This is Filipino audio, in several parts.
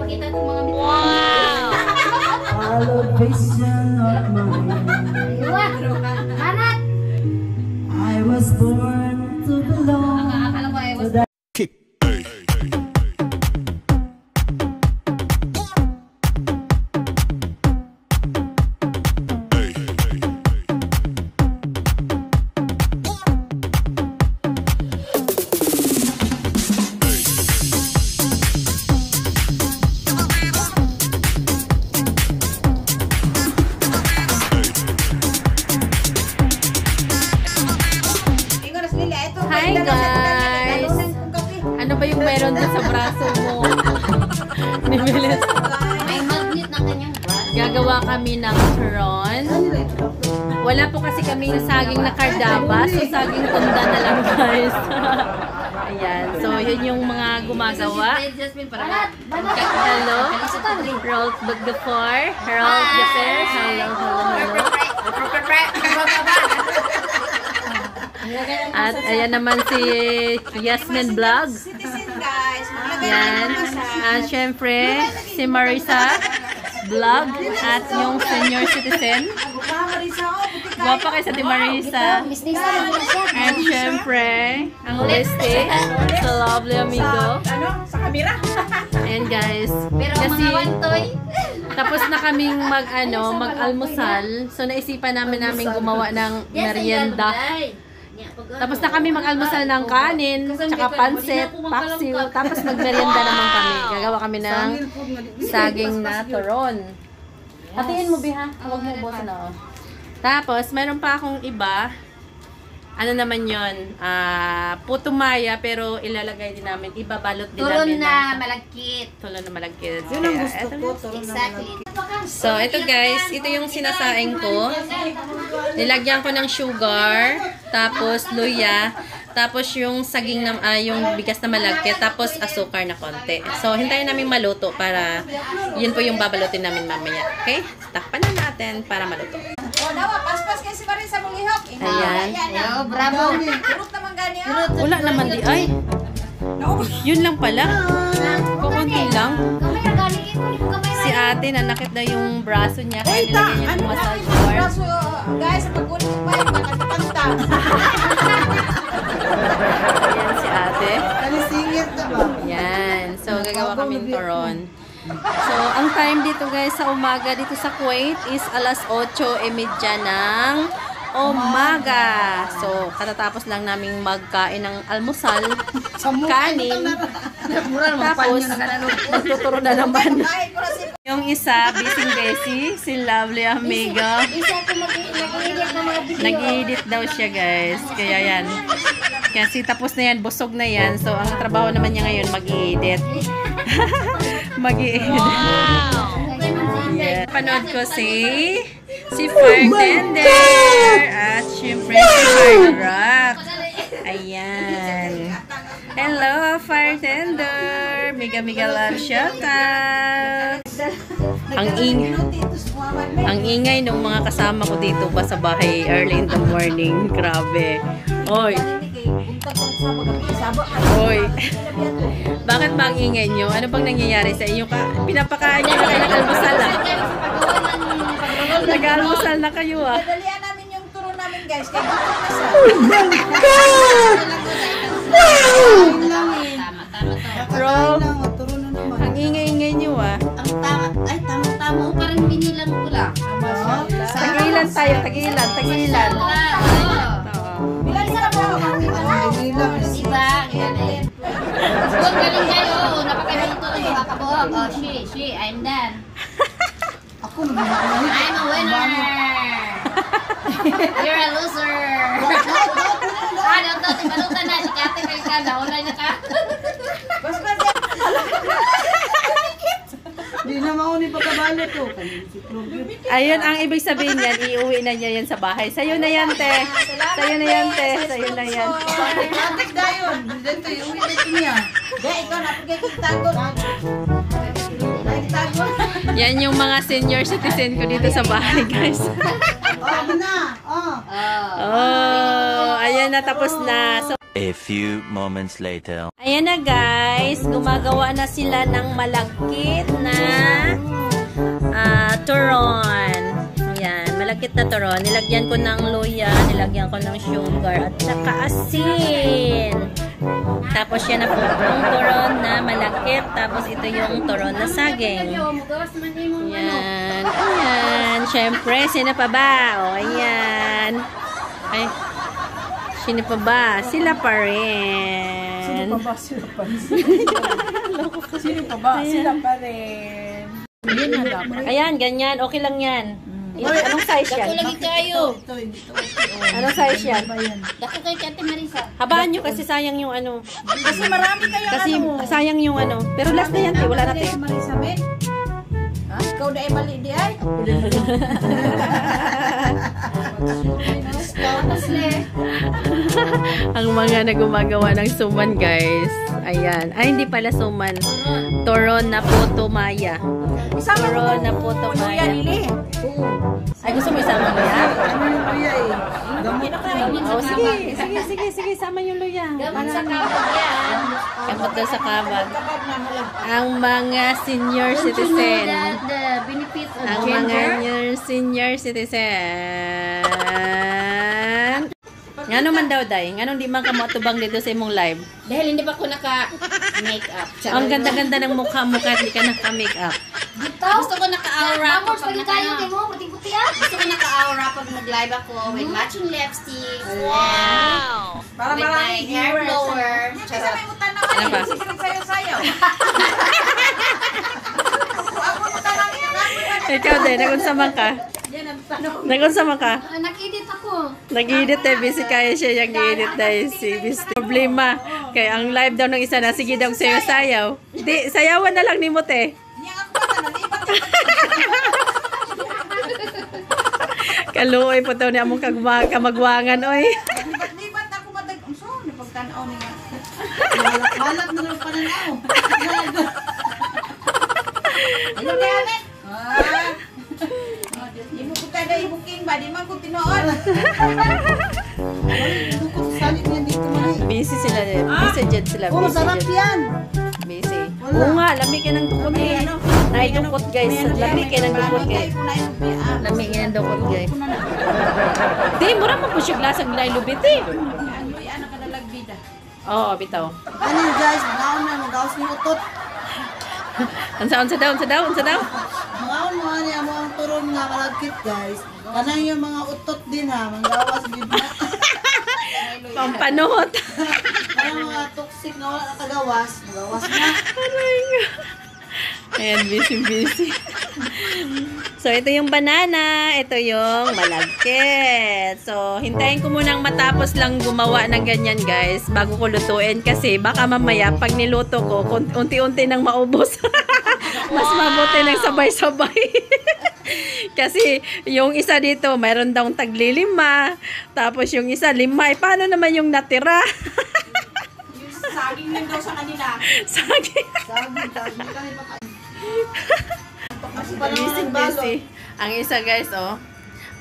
Pakita ng mga wow! I was born to belong to that. Hi guys! Ano ba yung meron doon sa braso mo? Nibilis. May magnet na kanyang braso. Gagawa kami ng turon. Wala po kasi kami yung saging na kardaba. So saging tunda na lang guys. Ayan. So yun yung mga gumagawa. Hello. Roll the floor. Roll the first. Hello, hello, hello. At ayan naman si Yasmin Vlog. Ayan. At syempre si Marisa Vlog at yung senior citizen. Guwapa kayo sa si Marisa. At syempre ang Leste sa lovely amigo. Ayan guys. Kasi tapos na kaming mag-almusal. So naisipan namin gumawa ng merienda. Tapos na kami mag-almusal ng kanin, tsaka pansit, paksiw, tapos mag-merienda naman kami. Gagawa kami ng saging na turon. Hatiin mo, Biha. Huwag mo ubusin na. Tapos, meron pa akong iba. Ano naman yun? Puto maya, pero ilalagay din namin. Ibabalot din namin. Turon na malagkit. Turon na malagkit. Yun ang gusto ko. Exactly. So, ito guys, ito yung sinasaing ko. Nilagyan ko ng sugar, tapos luya, tapos yung saging na, yung bigas na malagkit, tapos asukar na konti. So, hintayin namin maluto para yun po yung babalutin namin mamaya. Okay? Takpan na natin para maluto. Paspas kayo si Marisa Mulihok. Ayan. Yo, bravo. Kurot naman ganyan. Wala naman di. Ay! Yun lang pala. Kukunti lang. Si ate, nanakit na yung braso niya. Kaya nilagyan niya ng massage bar. Guys, pag-ulit ko pa yung makakanta. Ayan si ate. Kalisingit na ba? Ayan. So, gagawa kaming turon. So, ang time dito guys sa umaga dito sa Kuwait is alas 8:30 ng umaga. So, katatapos lang naming magkain ng almusal, kanin. Tapos, magtuturo na naman. Yung isa, busy, si lovely amiga. Nag-edit daw siya guys. Kaya yan. Kasi tapos na yan, busog na yan. So, ang trabaho naman niya ngayon, mag-edit. Mag-edit. Yeah. Panood ko si Fartender at syempre si Farrock. Ayan. Hello, Fartender. Mega love shout out. Ang ingay ng mga kasama ko dito pa sa bahay early in the morning. Grabe. Oy. Oy. Bakit ba ang ingay nyo? Ano bang nangyayari sa inyo? Pinapakain nyo na kayo ng almusal ah. Nag-almusal na kayo ah. Dalian namin yung turo namin guys. Kaya dito na sa... Rob, ang ingay-ingay nyo ah. Ang tama. Ay, tama-tama. Parang binilang ko lang. Tagilan tayo, tagilan. Bilang sa po. Diba? Galing. Huwag galing kayo. Napakailanto na yung kakabuhok. Oh, she, I'm done. I'm a winner. You're a loser. Daw, tibalutan na. Tikate kayo ka. Naulay na ka. Hindi na mauni pagkabalo to. Ayun, ang ibig sabihin yan, iuwi na niya yan sa bahay. Sa'yo na yan, te. Sa'yo na yan, te. Sa'yo na yan. Matik na yun. Dito, iuwi na niya. Ikaw na. Pagkakitago. Yan yung mga senior citizen ko dito sa bahay, guys. Ano na? Oh, ayan na, tapos na. So, a few moments later. ayan na guys, gumagawa na sila ng malagkit na turon. Nilagyan ko ng luya, nilagyan ko ng sugar, at saka asin. Tapos yan na po yung turon na malakip. Tapos ito yung turon na saging. Yan. Ayan. Siyempre, sino pa ba? O, ayan. Ay, sino pa ba? Sila pa rin. Sino pa ba? Sino pa rin? Sino pa ba? Sila pa rin. Ayan, ganyan. Okay lang yan. Anong size yan? Dako lagi kayo. Anong size yan? Dako kay Ate Marisa. Habaan nyo kasi sayang yung ano. Kasi marami kayo Kasi sayang yung ano. Pero last na yan, wala na tayo. Marisabel? Ha? Ikaw na ay mali di ay? Ang mga na gumagawa ng suman, guys. Ayan. Ay, hindi pala suman. Turon na puto maya. Turon na puto maya. Ay, gusto mo isama mo yan? Oh, sige. Sama yung luya. Gamot sa kapag yan. Kapag daw sa kabag. Ang mga senior citizen. The benefits of Ang mga senior citizen. Nga naman daw, Day? Nga nung di man ka matubang dito sa imong live? Dahil hindi pa ako naka-makeup. Ang ganda-ganda ng mukha-mukha, di ka naka-makeup. Gusto ko naka-aura Vamos, pag pagin tayo naka- kay mo, puti-puti ah. Gusto ko naka-aura pag mag-live ako with matching lipstick. Wow! Para With my maraming hair viewers. blower. Kasi may mutan na Ano ba? sayo-sayo. Ako mutan lang yan. Ikaw din, nagunsaman ka? Nagunsaman ka? Nag-edit ako. Nag-edit eh, busy kaya siya yung i-edit dahil si Bisti. Problema, kaya ang live daw ng isa na, sige daw sa'yo sayaw. Di, sayawan na lang ni Mote. Niya ako pa na libat. Kaluoy po daw niya among kamagwangan, oy. Libat ako madag. Ang so, napagtanaw niya. Malak na lang pananaw. Ano ba yan? Di mo ko kada i-booking ba? Di man ko tinoon. Dukot salit niya dito man. Busy sila din. Busy dyan sila. Oh, Busy sarap dyan. yan. Busy. Oo nga, lami ka ng dukot eh. Naidukot guys. Lami ka ng dukot guys. Lami ka ng dukot guys. Di, mura mo po siya glasang lailubit eh. Anoy, ano ka nalagbida? Oo, bitaw. Ano guys, mga na magawas ni utot. Unsa daw. Mga mga niya mo ang turon nga malagkit guys. Kanang yung mga utot din ha, manggawas gid na. Pampanot. Kanang mga toxic na wala nakagawas, magawas na. Ayan, busy. So, ito yung banana. Ito yung malagkit. So, hintayin ko munang matapos lang gumawa ng ganyan, guys, bago ko lutuin. Kasi baka mamaya, pag niluto ko, unti-unti nang maubos. Mas mabuti nang sabay-sabay. Kasi, yung isa dito, mayroon daw tagli-5. Tapos, yung isa, 5. Paano naman yung natira? Yung saging lang daw sa kanila. Saging. Busy. Ang isa guys, oh.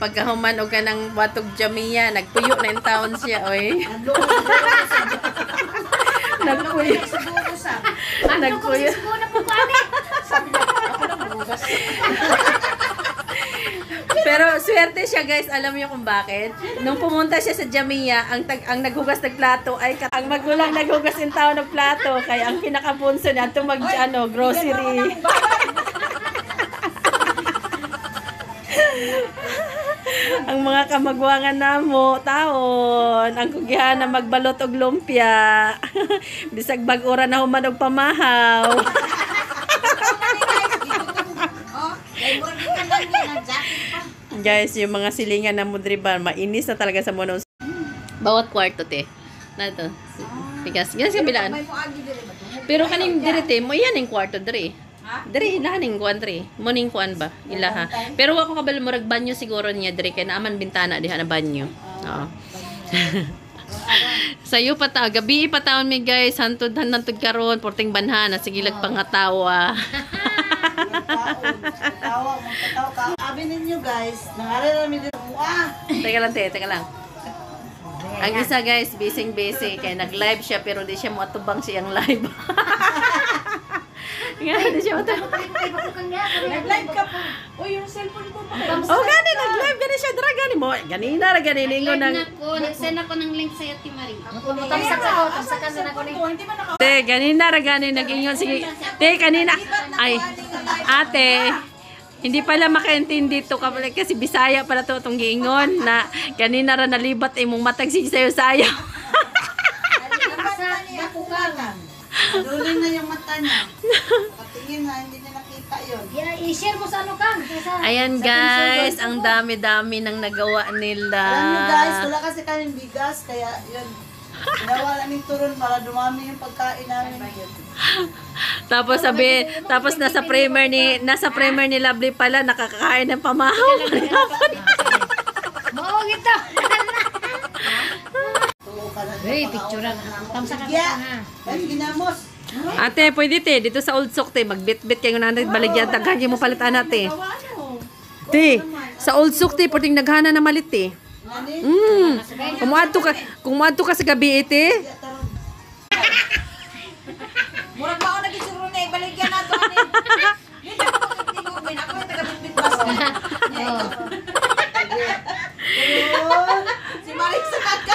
Pagkahuman o ka ng watog jamiya, nagpuyo na yung taon siya, oy. Nagpuyo. Nagpuyo. Pero swerte siya guys, alam niyo kung bakit? Nung pumunta siya sa Jamia, ang naghugas ng plato ay ang magulang naghugas ng tao ng plato, kaya ang pinakabunso niya ito grocery. Ang mga kamagwangan namo taon, ang kugihan na magbalot og lumpia. Bisag bag-ora na human og pamahaw. Guys, yung mga silingan na mudriban, mainis na talaga sa mono. Bawat kwarto te. Na to. Bigas, ginas kabilaan. Pero kaning direte mo yan yung kwarto dire. Dire ilahaning kuan dire. Morning kuan ba? Ilaha. Pero ako kabal mo rag banyo siguro niya dire kay naaman bintana diha na banyo. Oo. Sayo pa ta gabi pa taon mi guys, hantud karon porting banhan na sige pangatawa. Tawa ka. Abi ninyo guys, nangarira mi dito. Teka lang. Ang isa guys, busy kaya nag-live siya pero di siya matubang siyang live. Nga, hindi siya matulog. Nag-live ka po. O, yung cellphone ko pa. Oh, gani, nag-live, gani siya, dra, gani mo. Ganina, gani, lingo ng... Nag-send ako ng link sa'yo, Timari. Tamsakan din ako ni. Hindi man ako. Te, ganina, gani, nag-ingon. Sige, te, kanina. Ay, ate, hindi pala makaintindi to kasi Bisaya pala to itong giingon na ganina ra nalibat imong matag sige sayo sayo. Duling na yung mata niya. Patingin na, hindi niya nakita yun. I-share mo sa ano kang? Ayan guys, ang dami-dami ng nagawa nila. Alam niyo guys, wala kasi kaming bigas, kaya yun. Ginawa namin turon para dumami yung pagkain namin. Tapos tapos nasa primer ni Lovely pala nakakakain ng pamahaw. Mao gito. Tuo ka na. Hey, picturean. Tamsakan ka Yeah. ha. Ay, ginamos. Ate, pwede te dito sa Old Sock te magbit-bit kayo nang baligyan taghan mo palitan ate. Te, sa Old Sock te pwedeng naghana na malit te. Kumuadto ka sa gabi ite. Murag mao na gid siguro na ibaligyan nato ani. Hindi ako magtigumin. Ako yung taga-bitbit bus. Si Marisa kasi.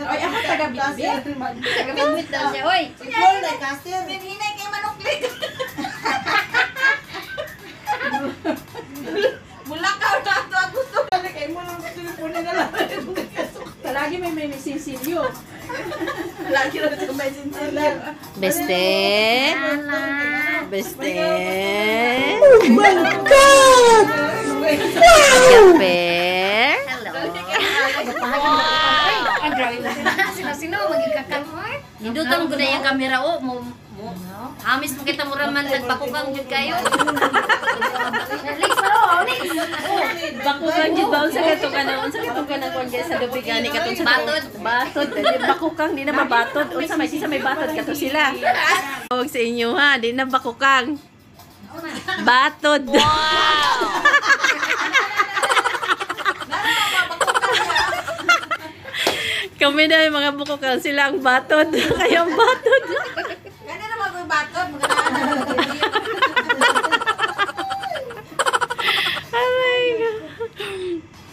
Ay, ako taga-bitbit. Taga-bitbit daw siya. Oy. Si Flor na kasir. Hinay kay manuklik. Mula ka na ito ang gusto. Kay mo lang telepono na lang. Lagi may sinsilyo. Lagi na ito may sinsilyo. Beste. Beste. Oh my God! Kape. Ang grabe mo sino magikakal mo eh. Nindutang ko na yung kamera o mo. Hamis mo kita mura man nagpakukang jud kayo. Next paro, next. Bakukang jud ba unsa kato ka na kon guys sa gabi gani katong sa batod dili bakukang di na mabatod unsa may batod kato sila. Tawag sa inyo ha, di na bakukang. Batod. Kami na yung mga bukukang sila ang batod. Kayang batod. Kaya na mag-batod. Magandaan. Aray nga.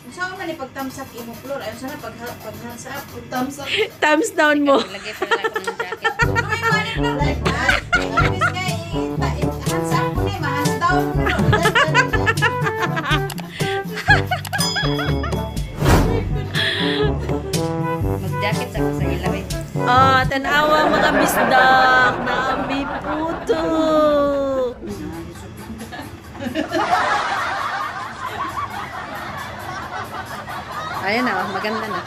Saan man ipagtamsak imo Flor? Ayun sana paghansa up. Tamsak. Thumbs down mo. Lagay pa lang ako ng jacket. May money Flor like that. Imbis nga hansa up mo ni, mahas down mo. Mag-jacket ako sa ilaw eh. Oh, tanawa mga bisdak na ambi puto. Ayan na, maganda na.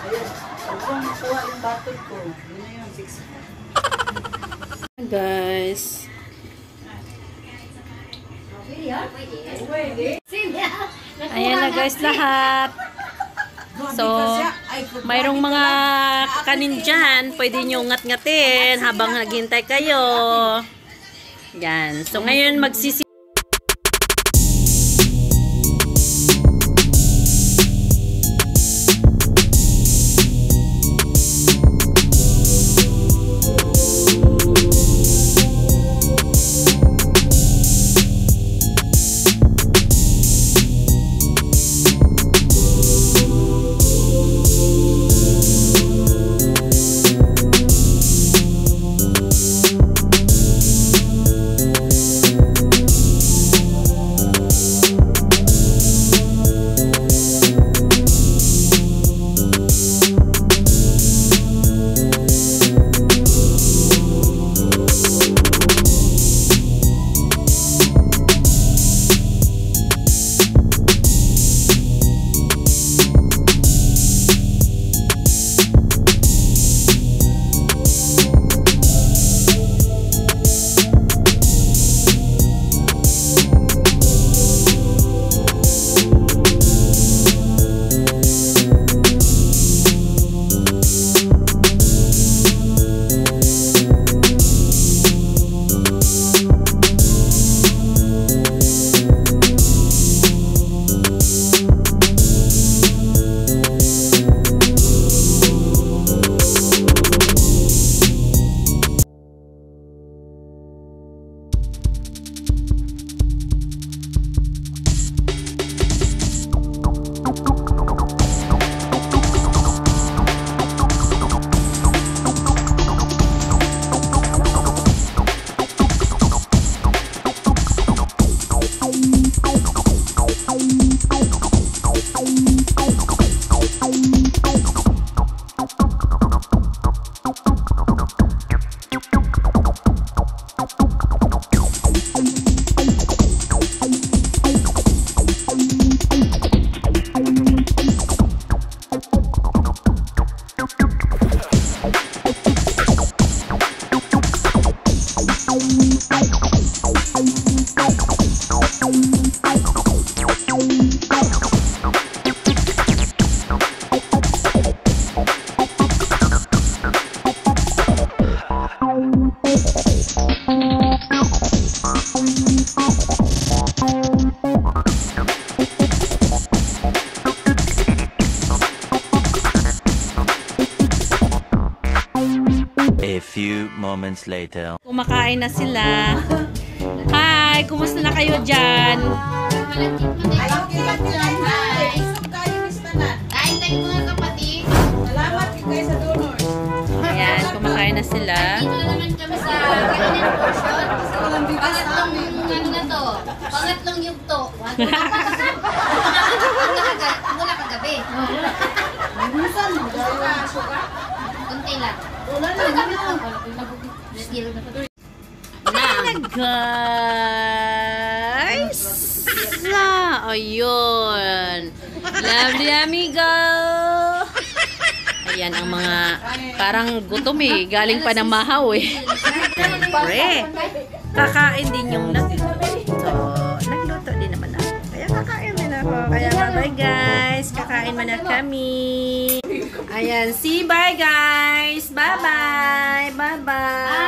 Ayan. Huwag makuha yung battle ko. Yun na yung 6. Guys. Ayan na guys lahat. So, mayroong mga kanin dyan, pwede nyo ngat-ngatin habang naghintay kayo. Yan. So, ngayon magsisi moments later. Kumakain na sila. Hi! Kumusta na kayo dyan? Ayaw kilat yan, guys. Kayo mistanan. Kain tayo mga kapatid. Salamat kayo sa donors. Ayan, kumakain na sila. Dito na naman kami sa kanilang portion. Walang bigas Pangatlong namin. ano na to. Pangatlong yugto. Mula kagabi. Minsan, Kunti lang. wala na, hindi na. Zero na to. Na guys! Ayun. Lovely amigo! Ayan ang mga parang gutom eh. Galing pa ng mahaw eh. Pre, kakain din yung nagluto. Nagluto din naman ako. Kaya kakain din ako. Kaya bye guys. Kakain muna kami. Ayan, see bye guys. Bye-bye. Bye-bye.